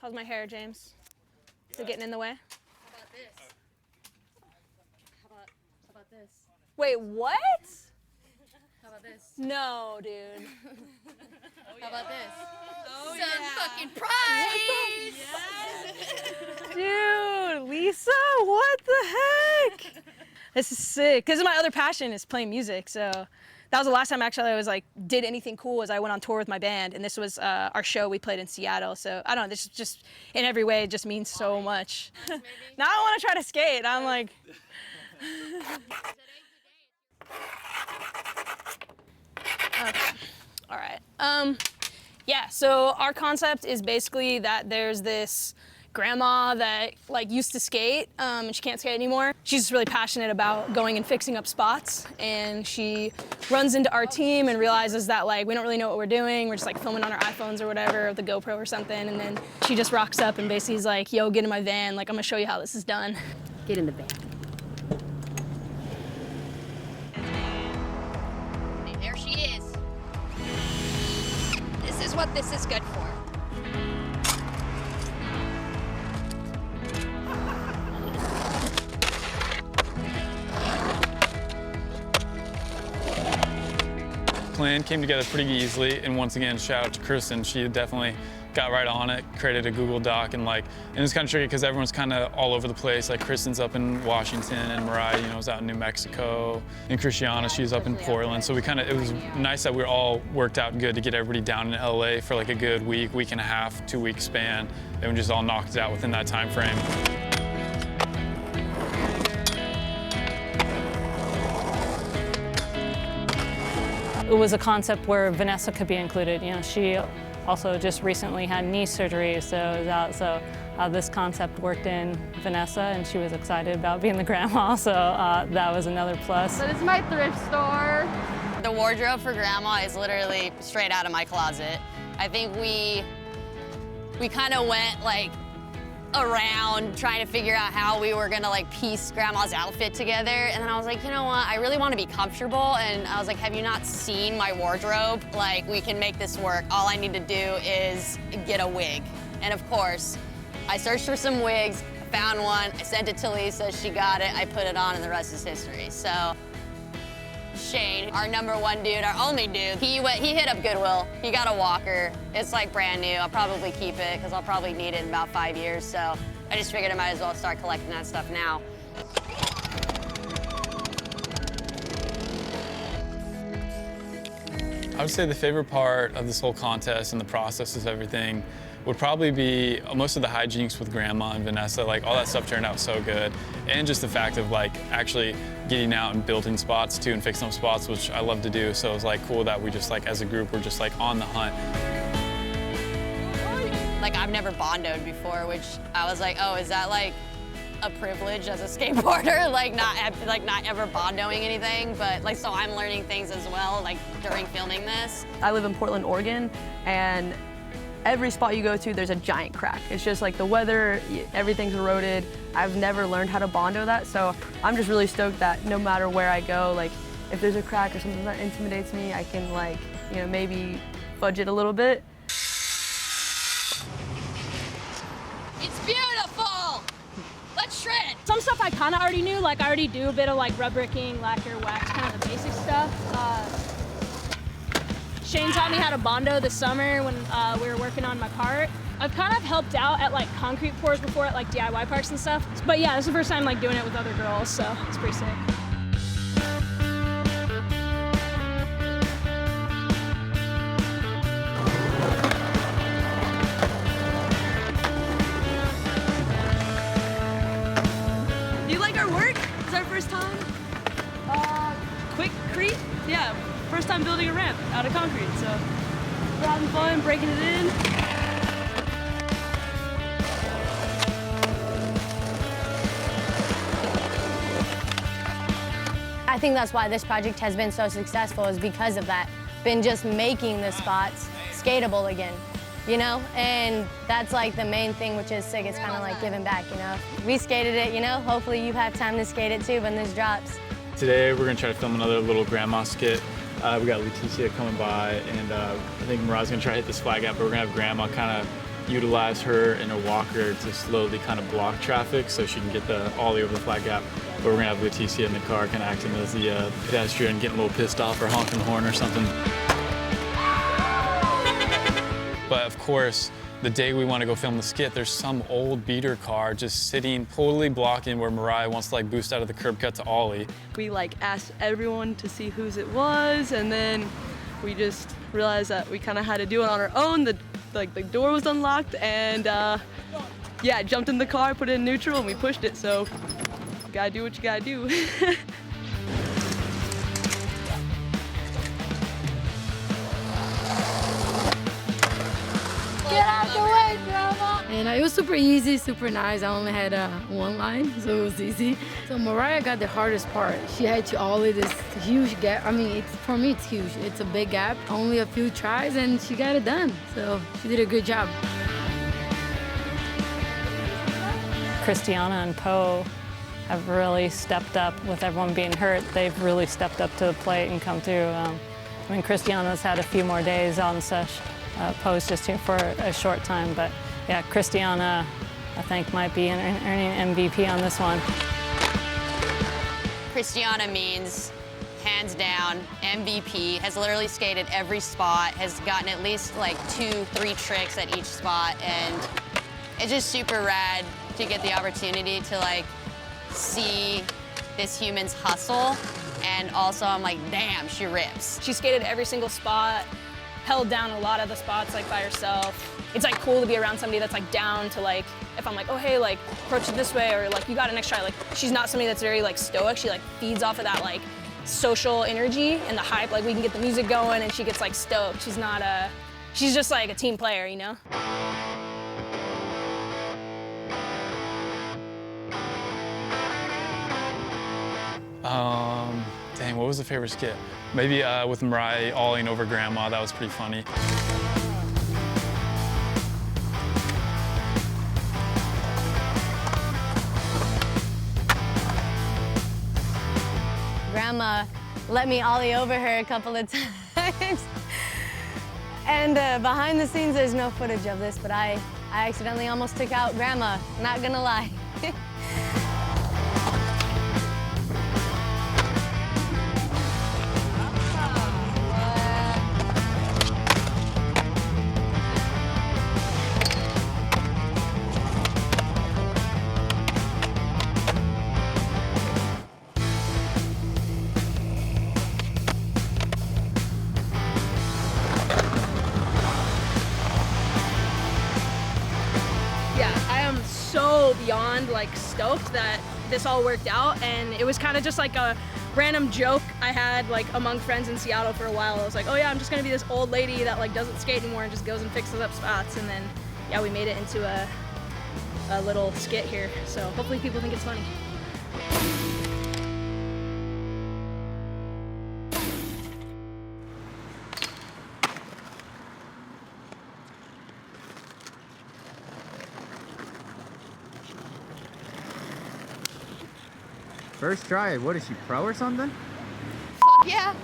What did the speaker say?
How's my hair, James? Is it getting in the way? How about this? How about this? Wait, what? How about this? No, dude. How about this? Oh, Some fucking prize! Dude, Lisa, what the heck? This is sick. Because my other passion is playing music, so that was the last time actually I was like, did anything cool was I went on tour with my band, and this was our show we played in Seattle. So I don't know, this is just, in every way, it just means so much. Now I want to try to skate. I'm like. Okay. All right. Yeah, so our concept is basically that there's this grandma that like used to skate and she can't skate anymore. She's just really passionate about going and fixing up spots, and she runs into our team and realizes that like we don't really know what we're doing. We're just like filming on our iPhones or whatever, or the GoPro or something, and then she just rocks up and basically is like, yo, get in my van, like I'm gonna show you how this is done. Get in the van. There she is. This is what this is good for. Plan came together pretty easily, and once again, shout out to Kristin. She definitely got right on it, created a Google Doc, and it's kind of tricky because everyone's kind of all over the place. Like Kristin's up in Washington, and Mariah, is out in New Mexico, and Christiana, she's up in Portland. So it was nice that we all worked out good to get everybody down in LA for like a good week and a half, 2-week span, and we just all knocked it out within that time frame. It was a concept where Vanessa could be included. She also just recently had knee surgery, so it was out. So this concept worked in Vanessa, and she was excited about being the grandma, so that was another plus. So this is my thrift store. The wardrobe for Grandma is literally straight out of my closet. I think we kind of went like around trying to figure out how we were gonna like piece Grandma's outfit together, and then I was like, you know what, I really want to be comfortable, and I was like, have you not seen my wardrobe? Like, we can make this work. All I need to do is get a wig. And of course, I searched for some wigs, found one, I sent it to Lisa, she got it, I put it on, and the rest is history. So Shane, our #1 dude, our only dude, he hit up Goodwill. He got a walker. It's like brand new. I'll probably keep it because I'll probably need it in about 5 years. So I just figured I might as well start collecting that stuff now. I would say the favorite part of this whole contest and the process of everything would probably be most of the hijinks with Grandma and Vanessa. Like, all that stuff turned out so good. And just the fact of like actually getting out and building spots too and fixing up spots, which I love to do. So it was like cool that we just like as a group we're just like on the hunt. Like, I've never bondoed before, which I was like, oh, is that like a privilege as a skateboarder? like not ever bondoing anything, but like, so I'm learning things as well, like during filming this. I live in Portland, Oregon, and every spot you go to, there's a giant crack. It's just like the weather, everything's eroded. I've never learned how to bondo that, so I'm just really stoked that no matter where I go, like if there's a crack or something that intimidates me, I can like, maybe fudge it a little bit. It's beautiful! Let's shred! Some stuff I kind of already knew, like I already do a bit of like rub bricking, lacquer, wax, kind of the basic stuff. Shane taught me how to bondo this summer when we were working on my cart. I've kind of helped out at like concrete pours before at like DIY parks and stuff. But yeah, this is the first time like doing it with other girls, so it's pretty sick. Do you like our work? It's our first time. Quick creep? Yeah, first time building a ramp out of concrete, so we're having fun breaking it in. I think that's why this project has been so successful, is because of that. Been just making the spots skatable again, And that's like the main thing, which is sick. It's kind of like giving back, We skated it, Hopefully you have time to skate it too when this drops. Today we're gonna try to film another little grandma skit. We got Leticia coming by, and I think Mariah's gonna try to hit this flag out, but we're gonna have Grandma kind of utilize her and a walker to slowly kind of block traffic so she can get the ollie over the flat gap. But we're gonna have Leticia in the car kind of acting as the pedestrian, getting a little pissed off or honking the horn or something. But of course, the day we want to go film the skit, there's some old beater car just sitting, totally blocking where Mariah wants to like boost out of the curb cut to ollie. We like asked everyone to see whose it was, and then we just realized that we kind of had to do it on our own. The door was unlocked, and yeah, jumped in the car, put it in neutral, and we pushed it. So you gotta do what you gotta do. Get out the way, Grandma! And it was super easy, super nice. I only had one line, so it was easy. So Mariah got the hardest part. She had to ollie this huge gap. I mean, for me, it's huge. It's a big gap. Only a few tries, and she got it done. So she did a good job. Christiana and Poe have really stepped up with everyone being hurt. They've really stepped up to the plate and come through. I mean, Christiana's had a few more days on sesh. Poe's just here for a short time, but yeah, Christiana, I think, might be earning MVP on this one. Christiana Means, hands down, MVP, has literally skated every spot, has gotten at least like 2-3 tricks at each spot, and it's just super rad to get the opportunity to like see this human's hustle, and also I'm like, damn, she rips. She skated every single spot, held down a lot of the spots like by herself. It's like cool to be around somebody that's like down to like, if I'm like, oh hey, like approach it this way, or like you got an next try. Like she's not somebody that's very like stoic. She like feeds off of that like social energy and the hype. Like we can get the music going and she gets like stoked. She's not she's just like a team player, you know? Dang, what was the favorite skit? Maybe with Mariah ollieing over Grandma, that was pretty funny. Grandma let me ollie over her a couple of times. And behind the scenes, there's no footage of this, but I accidentally almost took out Grandma, not gonna lie. So beyond like stoked that this all worked out, and it was kind of just like a random joke I had like among friends in Seattle for a while. I was like, oh yeah, I'm just gonna be this old lady that like doesn't skate anymore and just goes and fixes up spots, and then yeah, we made it into a little skit here, so hopefully people think it's funny. First try, what is she, pro or something? Fuck yeah.